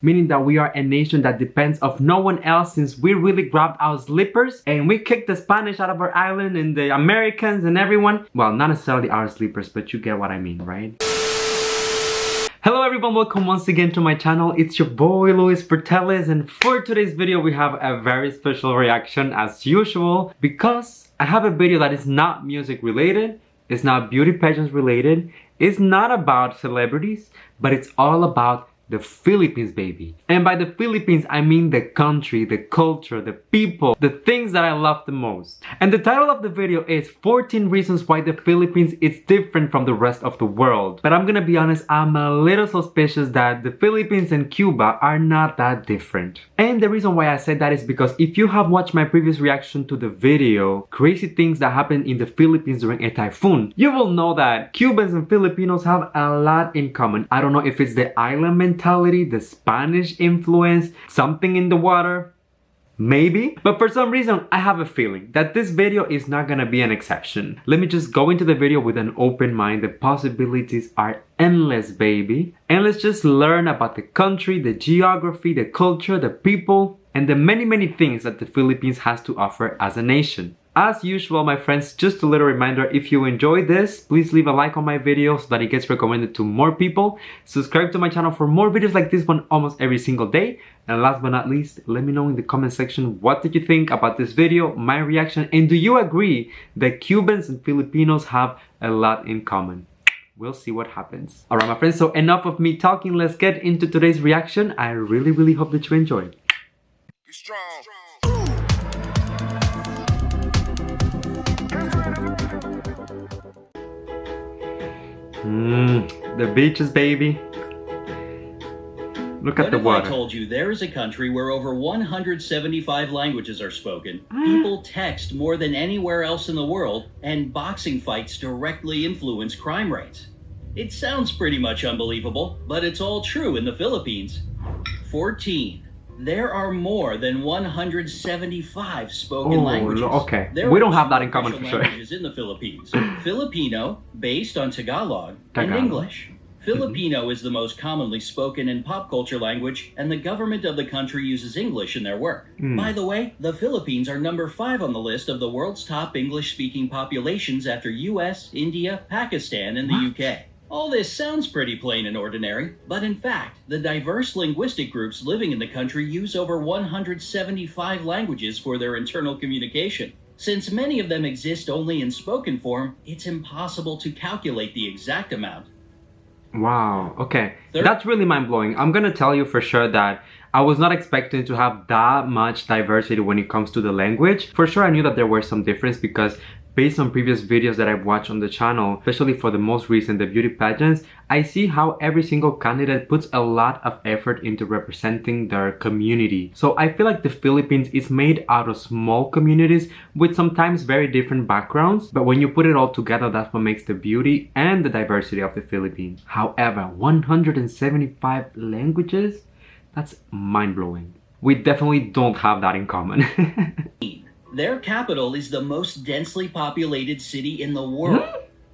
meaning that we are a nation that depends of no one else, since we really grabbed our slippers and we kicked the Spanish out of our island and the Americans and everyone. Well, not necessarily our slippers, but you get what I mean, right? Hello everyone, welcome once again to my channel. It's your boy Luis Portelles, and for today's video we have a very special reaction as usual, because I have a video that is not music related, it's not beauty pageants related, it's not about celebrities, but it's all about the Philippines, baby. And by the Philippines, I mean the country, the culture, the people, the things that I love the most. And the title of the video is 14 reasons why the Philippines is different from the rest of the world. But I'm gonna be honest, I'm a little suspicious that the Philippines and Cuba are not that different. And the reason why I said that is because if you have watched my previous reaction to the video, crazy things that happened in the Philippines during a typhoon, you will know that Cubans and Filipinos have a lot in common. I don't know if it's the island mentality, the Spanish influence, something in the water, maybe. But for some reason, I have a feeling that this video is not gonna be an exception. Let me just go into the video with an open mind. The possibilities are endless, baby. And let's just learn about the country, the geography, the culture, the people, and the many things that the Philippines has to offer as a nation. As usual, my friends, just a little reminder, if you enjoyed this, please leave a like on my video so that it gets recommended to more people. Subscribe to my channel for more videos like this one almost every single day. And last but not least, let me know in the comment section, what did you think about this video, my reaction, and do you agree that Cubans and Filipinos have a lot in common? We'll see what happens. Alright, my friends, so enough of me talking, let's get into today's reaction. I really hope that you enjoy. Be strong. The beaches, baby. Look at the water. I told you there is a country where over 175 languages are spoken. People text more than anywhere else in the world, and boxing fights directly influence crime rates. It sounds pretty much unbelievable, but it's all true in the Philippines. 14. There are more than 175 spoken languages. Okay, we don't have that in common for sure. Languages in the Philippines. Filipino, based on Tagalog, and English. Filipino is the most commonly spoken in pop culture language, and the government of the country uses English in their work. By the way, the Philippines are number 5 on the list of the world's top English-speaking populations after US, India, Pakistan, and the UK. All this sounds pretty plain and ordinary, but in fact, the diverse linguistic groups living in the country use over 175 languages for their internal communication. Since many of them exist only in spoken form, it's impossible to calculate the exact amount. Wow, okay. That's really mind-blowing. I'm gonna tell you for sure that I was not expecting to have that much diversity when it comes to the language. For sure, I knew that there were some difference because based on previous videos that I've watched on the channel, especially for the most recent, the beauty pageants, I see how every single candidate puts a lot of effort into representing their community. So I feel like the Philippines is made out of small communities with sometimes very different backgrounds, but when you put it all together, that's what makes the beauty and the diversity of the Philippines. However, 175 languages? That's mind-blowing. We definitely don't have that in common. Their capital is the most densely populated city in the world.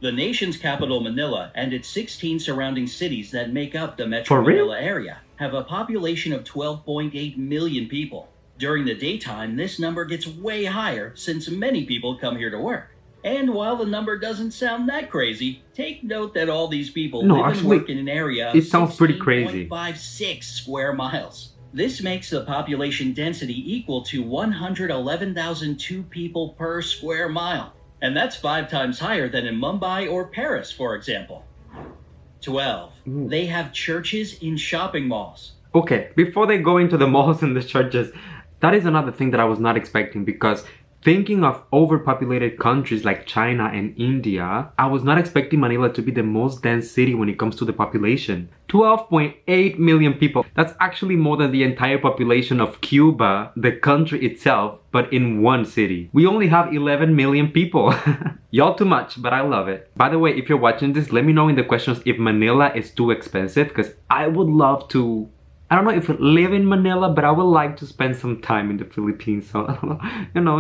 The nation's capital, Manila, and its 16 surrounding cities that make up the Metro Manila area have a population of 12.8 million people. During the daytime, this number gets way higher since many people come here to work. And while the number doesn't sound that crazy, take note that all these people live and work in an area of 16.56 square miles. This makes the population density equal to 111,002 people per square mile. And that's 5 times higher than in Mumbai or Paris, for example. 12. They have churches in shopping malls. Okay, before they go into the malls and the churches, that is another thing that I was not expecting, because thinking of overpopulated countries like China and India, I was not expecting Manila to be the most dense city when it comes to the population. 12.8 million people. That's actually more than the entire population of Cuba, the country itself, but in one city. We only have 11 million people. Y'all too much, but I love it. By the way, if you're watching this, let me know in the questions if Manila is too expensive, because I would love to I don't know if I live in Manila, but I would like to spend some time in the Philippines. So,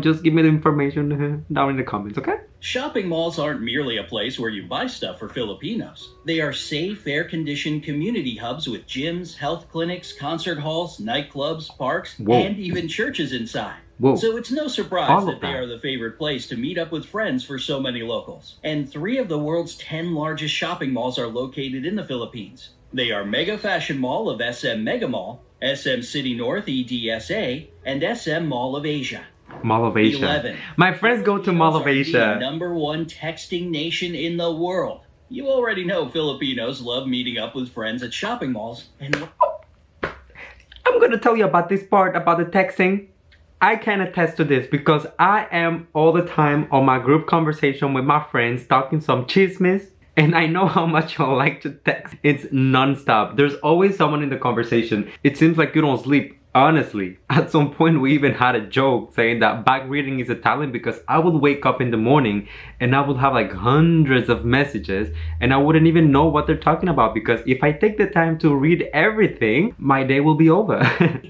just give me the information down in the comments, okay? Shopping malls aren't merely a place where you buy stuff for Filipinos. They are safe, air-conditioned community hubs with gyms, health clinics, concert halls, nightclubs, parks, Whoa. and even churches inside. Whoa. So it's no surprise All that of they that. are the favorite place to meet up with friends for so many locals. And 3 of the world's 10 largest shopping malls are located in the Philippines. They are Mega Fashion Mall of SM Mega Mall, SM City North EDSA, and SM Mall of Asia. Mall of Asia. 11. My friends go to Mall of Filipinos are Asia. the #1 texting nation in the world. You already know Filipinos love meeting up with friends at shopping malls. And I'm gonna tell you about this part about the texting. I can attest to this because I am all the time on my group conversation with my friends talking some chismes. And I know how much y'all like to text. It's non-stop. There's always someone in the conversation. It seems like you don't sleep. Honestly, at some point we even had a joke saying that back reading is a talent because I would wake up in the morning and I would have like hundreds of messages and I wouldn't even know what they're talking about because if I take the time to read everything, my day will be over.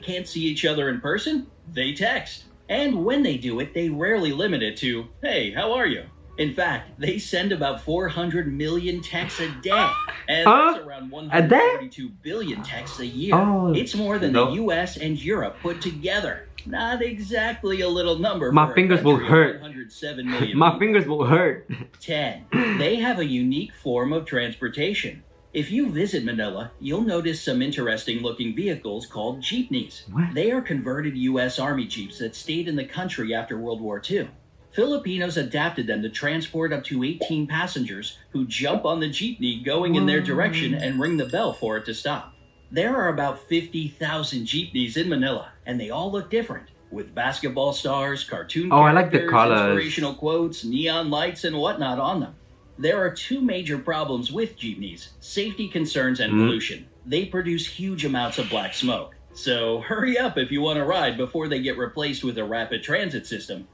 can't see each other in person, they text. And when they do it, they rarely limit it to, hey, how are you? In fact, they send about 400 million texts a day. And that's around A day? 142 billion texts a year. Oh, it's more than no. the US and Europe put together. Not exactly a little number. My for a fingers will country of hurt. 107 million My people. fingers will hurt. 10. They have a unique form of transportation. If you visit Manila, you'll notice some interesting looking vehicles called jeepneys. What? They are converted US Army jeeps that stayed in the country after World War II. Filipinos adapted them to transport up to 18 passengers who jump on the jeepney going in their direction and ring the bell for it to stop. There are about 50,000 jeepneys in Manila, and they all look different, with basketball stars, cartoon Oh, I like the characters, colors. inspirational quotes, neon lights, and whatnot on them. There are 2 major problems with jeepneys: safety concerns and pollution. They produce huge amounts of black smoke. So hurry up if you want to ride before they get replaced with a rapid transit system.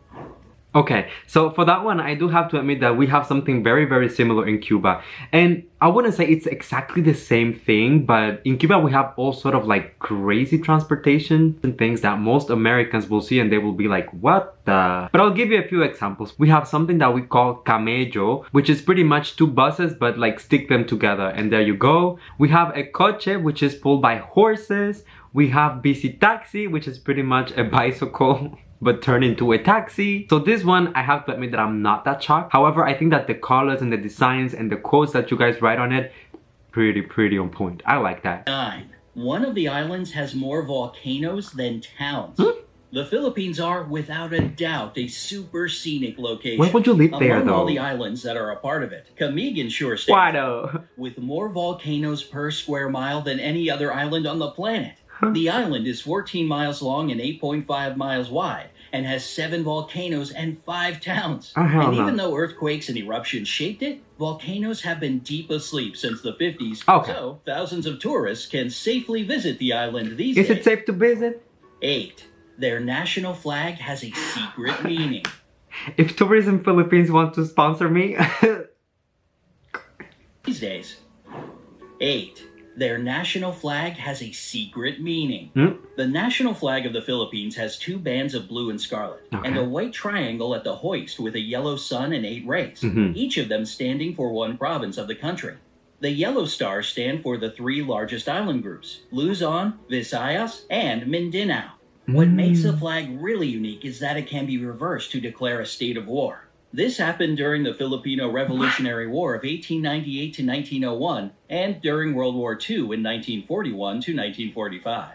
Okay, so for that one, I do have to admit that we have something very, very similar in Cuba. And I wouldn't say it's exactly the same thing, but in Cuba we have all sort of like crazy transportation and things that most Americans will see and they will be like, what the? But I'll give you a few examples. We have something that we call camello, which is pretty much 2 buses, but like stick them together. And there you go. We have a coche, which is pulled by horses. We have bici taxi, which is pretty much a bicycle but turned into a taxi. So this one, I have to admit that I'm not that shocked. However, I think that the colors and the designs and the quotes that you guys write on it, pretty on point. I like that. 9. One of the islands has more volcanoes than towns. The Philippines are, without a doubt, a super scenic location. Where would you live there, Among all though? the islands that are a part of it, Camiguin sure stands Why out, though? with more volcanoes per square mile than any other island on the planet. The island is 14 miles long and 8.5 miles wide, and has 7 volcanoes and 5 towns. Oh, hell And no. even though earthquakes and eruptions shaped it, volcanoes have been deep asleep since the 50s. Okay. So thousands of tourists can safely visit the island these Is days. it safe to visit? 8. Their national flag has a secret meaning. If Tourism Philippines want to sponsor me, These days. 8. Their national flag has a secret meaning. The national flag of the Philippines has 2 bands of blue and scarlet, and a white triangle at the hoist with a yellow sun and 8 rays, each of them standing for one province of the country. The yellow stars stand for the 3 largest island groups, Luzon, Visayas, and Mindanao. What makes the flag really unique is that it can be reversed to declare a state of war. This happened during the Filipino Revolutionary War of 1898 to 1901 and during World War II in 1941 to 1945.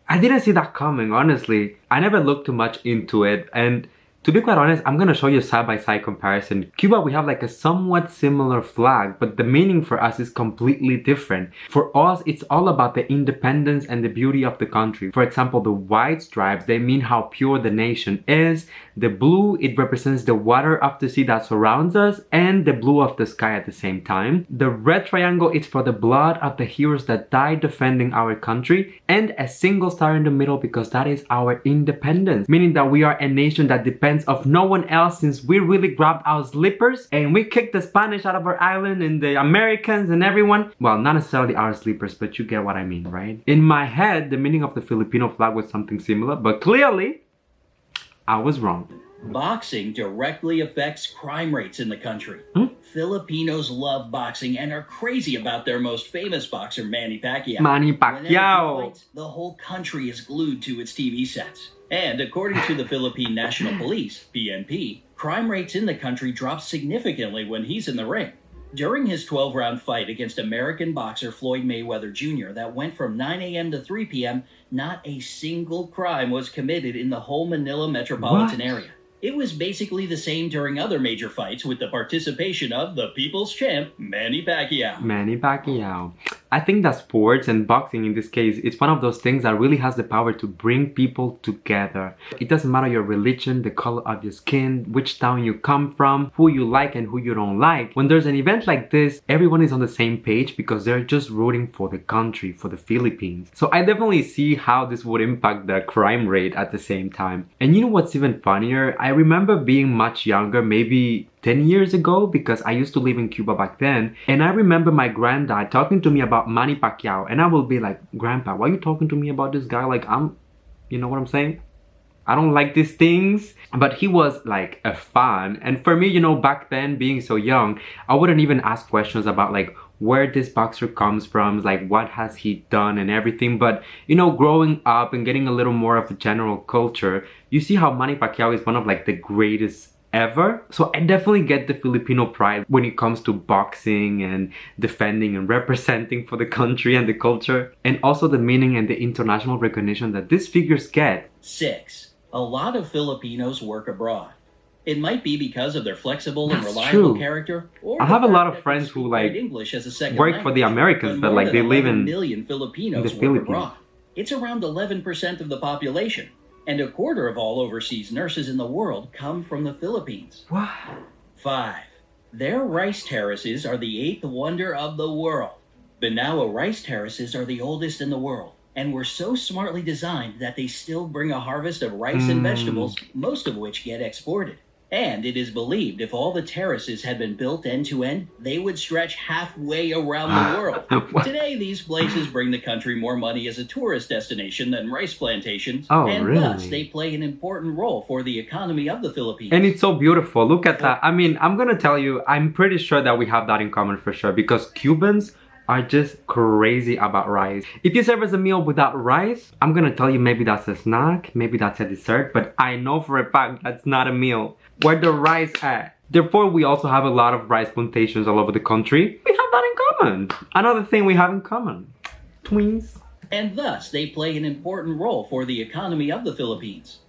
I didn't see that coming, honestly. I never looked too much into it, and to be quite honest, I'm gonna show you a side-by-side comparison. Cuba, we have like a somewhat similar flag, but the meaning for us is completely different. For us, it's all about the independence and the beauty of the country. For example, the white stripes, they mean how pure the nation is. The blue, it represents the water of the sea that surrounds us and the blue of the sky at the same time. The red triangle is for the blood of the heroes that died defending our country, and a single star in the middle because that is our independence, meaning that we are a nation that depends depends of no one else since we really grabbed our slippers and we kicked the Spanish out of our island and the Americans and everyone. Well, not necessarily our slippers, but you get what I mean, right? In my head, the meaning of the Filipino flag was something similar, but clearly, I was wrong. Boxing directly affects crime rates in the country. Filipinos love boxing and are crazy about their most famous boxer, Manny Pacquiao. Manny Whenever he Pacquiao. fights, the whole country is glued to its TV sets. And according to the Philippine National Police, PNP, crime rates in the country drop significantly when he's in the ring. During his 12-round fight against American boxer Floyd Mayweather Jr. that went from 9 a.m. to 3 p.m., not a single crime was committed in the whole Manila metropolitan area. It was basically the same during other major fights with the participation of the people's champ, Manny Pacquiao. Manny Pacquiao. I think that sports and boxing in this case, it's one of those things that really has the power to bring people together. It doesn't matter your religion, the color of your skin, which town you come from, who you like and who you don't like. When there's an event like this, everyone is on the same page because they're just rooting for the country, for the Philippines. So I definitely see how this would impact the crime rate at the same time. And you know what's even funnier? I remember being much younger, maybe 10 years ago, because I used to live in Cuba back then, and I remember my granddad talking to me about Manny Pacquiao, and I will be like, Grandpa, why are you talking to me about this guy? Like, you know what I'm saying? I don't like these things. But he was like a fan, and for me, you know, back then, being so young, I wouldn't even ask questions about like where this boxer comes from, like what has he done and everything. But you know, growing up and getting a little more of a general culture, you see how Manny Pacquiao is one of like the greatest ever. So I definitely get the Filipino pride when it comes to boxing and defending and representing for the country and the culture, and also the meaning and the international recognition that these figures get. 6. A lot of Filipinos work abroad. It might be because of their flexible and That's reliable true. character, or I the have a fact lot of that they friends who speak like great English as a second work for the language. Americans, but More like than they live 11 in million Filipinos the work Philippines. abroad. It's around 11% of the population, and a quarter of all overseas nurses in the world come from the Philippines. What? 5. Their rice terraces are the 8th wonder of the world. Banawa rice terraces are the oldest in the world, and were so smartly designed that they still bring a harvest of rice and vegetables, most of which get exported. And it is believed if all the terraces had been built end to end, they would stretch halfway around the world. Today, these places bring the country more money as a tourist destination than rice plantations, and thus they play an important role for the economy of the Philippines. And it's so beautiful. Look at that. I mean, I'm gonna tell you, I'm pretty sure that we have that in common for sure, because Cubans are just crazy about rice. If you serve us a meal without rice, I'm gonna tell you maybe that's a snack, maybe that's a dessert, but I know for a fact that's not a meal. Where the rice at? Therefore, we also have a lot of rice plantations all over the country. We have that in common. Another thing we have in common. Twins. And thus, they play an important role for the economy of the Philippines.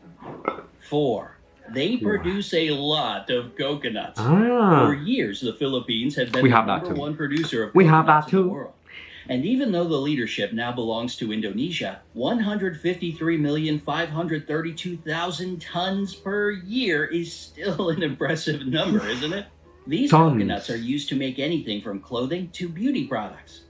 4. They produce a lot of coconuts. For years, the Philippines have been the number one producer of coconuts in the world. And even though the leadership now belongs to Indonesia, 153,532,000 tons per year is still an impressive number, isn't it? These coconuts are used to make anything from clothing to beauty products.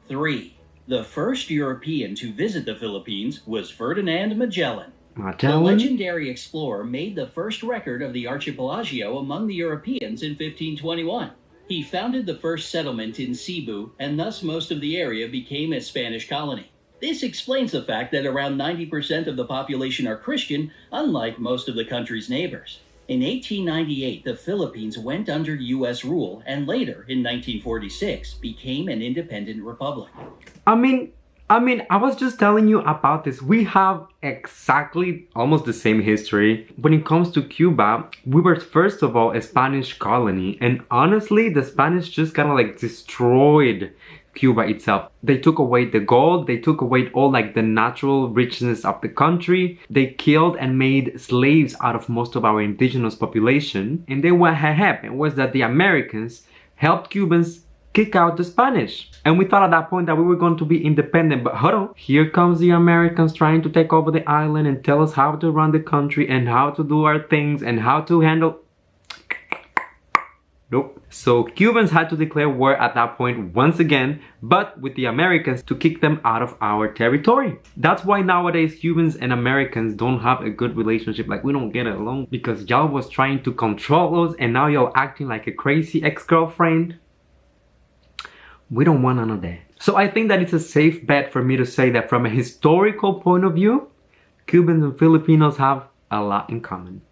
3. The first European to visit the Philippines was Ferdinand Magellan. The legendary explorer made the first record of the archipelago among the Europeans in 1521. He founded the first settlement in Cebu, and thus most of the area became a Spanish colony. This explains the fact that around 90% of the population are Christian, unlike most of the country's neighbors. In 1898, the Philippines went under U.S. rule, and later, in 1946, became an independent republic. I mean, I was just telling you about this. We have exactly almost the same history. When it comes to Cuba, we were first of all a Spanish colony, and honestly, the Spanish just kind of like destroyed Cuba itself. They took away the gold, they took away all like the natural richness of the country. They killed and made slaves out of most of our indigenous population. And then what had happened was that the Americans helped Cubans kick out the Spanish. And we thought at that point that we were going to be independent, but hold on. Here comes the Americans trying to take over the island and tell us how to run the country and how to do our things and how to handle. Nope. So Cubans had to declare war at that point once again, but with the Americans to kick them out of our territory. That's why nowadays Cubans and Americans don't have a good relationship. Like, we don't get along because y'all was trying to control us and now y'all acting like a crazy ex-girlfriend. We don't want none of that. So I think that it's a safe bet for me to say that from a historical point of view, Cubans and Filipinos have a lot in common.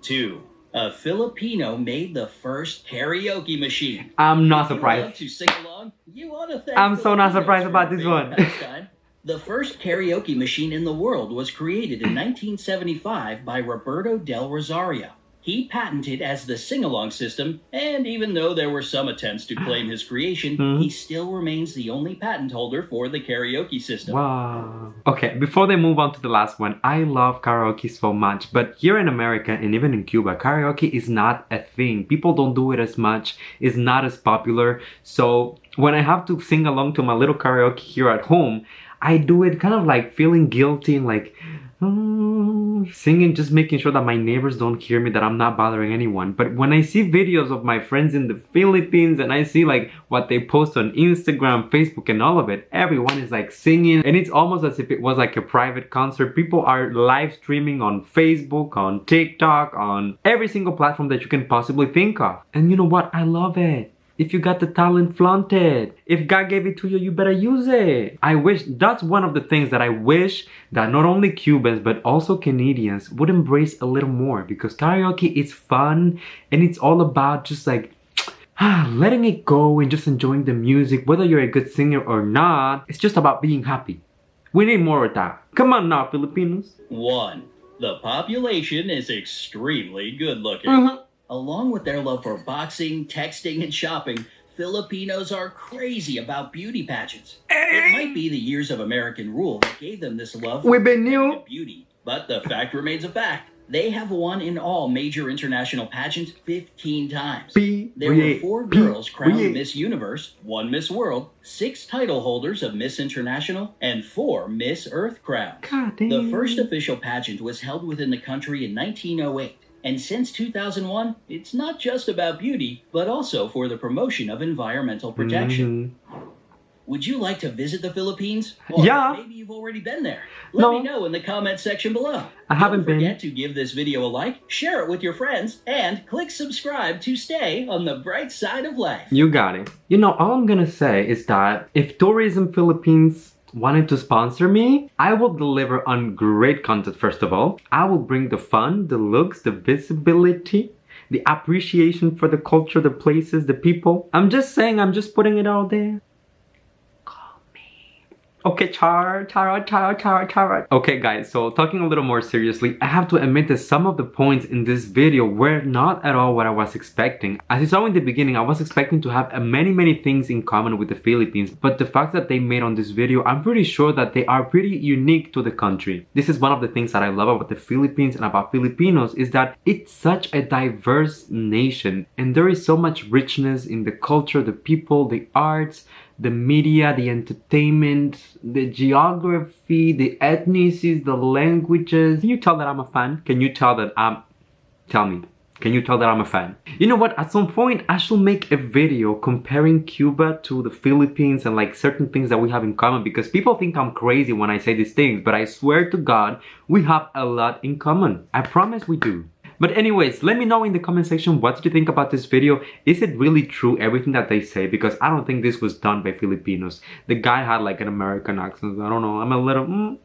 2. A Filipino made the first karaoke machine. I'm not If you surprised. love to sing along, you want to thank I'm so not Filipinos surprised for about your this big one. pastime. The first karaoke machine in the world was created in 1975 by Roberto del Rosario. He patented as the sing-along system, and even though there were some attempts to claim his creation, he still remains the only patent holder for the karaoke system. Wow. Okay, before they move on to the last one, I love karaoke so much, but here in America and even in Cuba, karaoke is not a thing. People don't do it as much. It's not as popular. So when I have to sing along to my little karaoke here at home, I do it kind of like feeling guilty and like singing, just making sure that my neighbors don't hear me, that I'm not bothering anyone. But when I see videos of my friends in the Philippines and I see like what they post on Instagram, Facebook and all of it, everyone is like singing and it's almost as if it was like a private concert. People are live streaming on Facebook, on TikTok, on every single platform that you can possibly think of. And you know what? I love it. If you got the talent, flaunt it. If God gave it to you, you better use it. I wish, that's one of the things that I wish that not only Cubans but also Canadians would embrace a little more, because karaoke is fun and it's all about just like letting it go and just enjoying the music. Whether you're a good singer or not, it's just about being happy. We need more of that. Come on now, Filipinos. 1. The population is extremely good looking. Along with their love for boxing, texting, and shopping, Filipinos are crazy about beauty pageants. It might be the years of American rule that gave them this love We've been for new. beauty, but the fact remains a fact. They have won in all major international pageants 15 times. There were 4 girls crowned Miss Universe, 1 Miss World, 6 title holders of Miss International, and 4 Miss Earth crowns. The first official pageant was held within the country in 1908. And since 2001, it's not just about beauty, but also for the promotion of environmental protection. Would you like to visit the Philippines? Or yeah. Maybe you've already been there. Let me know in the comment section below. I haven't been. Don't forget to give this video a like, share it with your friends, and click subscribe to stay on the bright side of life. You got it. You know, all I'm gonna say is that if Tourism Philippines wanted to sponsor me, I will deliver on great content. First of all, I will bring the fun, the looks, the visibility, the appreciation for the culture, the places, the people. I'm just saying, I'm just putting it out there. Call me. Okay, Char. Okay guys, so talking a little more seriously, I have to admit that some of the points in this video were not at all what I was expecting. As you saw in the beginning, I was expecting to have many things in common with the Philippines, but the fact that they made on this video, I'm pretty sure that they are pretty unique to the country. This is one of the things that I love about the Philippines and about Filipinos, is that it's such a diverse nation and there is so much richness in the culture, the people, the arts, the media, the entertainment, the geography, the ethnicities, the languages. Can you tell that I'm a fan? Can you tell that tell me, can you tell that I'm a fan? You know what, at some point I should make a video comparing Cuba to the Philippines and like certain things that we have in common, because people think I'm crazy when I say these things, but I swear to God, we have a lot in common. I promise we do. But anyways, let me know in the comment section, what did you think about this video? Is it really true, everything that they say? Because I don't think this was done by Filipinos. The guy had like an American accent. I don't know, I'm a little...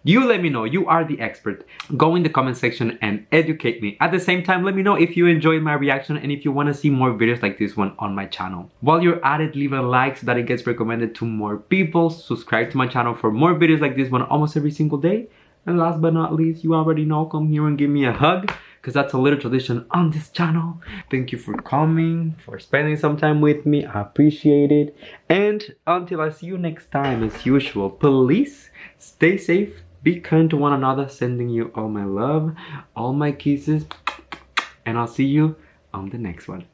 You let me know, you are the expert. Go in the comment section and educate me. At the same time, let me know if you enjoyed my reaction and if you want to see more videos like this one on my channel. While you're at it, leave a like so that it gets recommended to more people. Subscribe to my channel for more videos like this one almost every single day. And last but not least, you already know, come here and give me a hug, because that's a little tradition on this channel. Thank you for coming, for spending some time with me. I appreciate it. And until I see you next time, as usual, please stay safe, be kind to one another, sending you all my love, all my kisses, and I'll see you on the next one.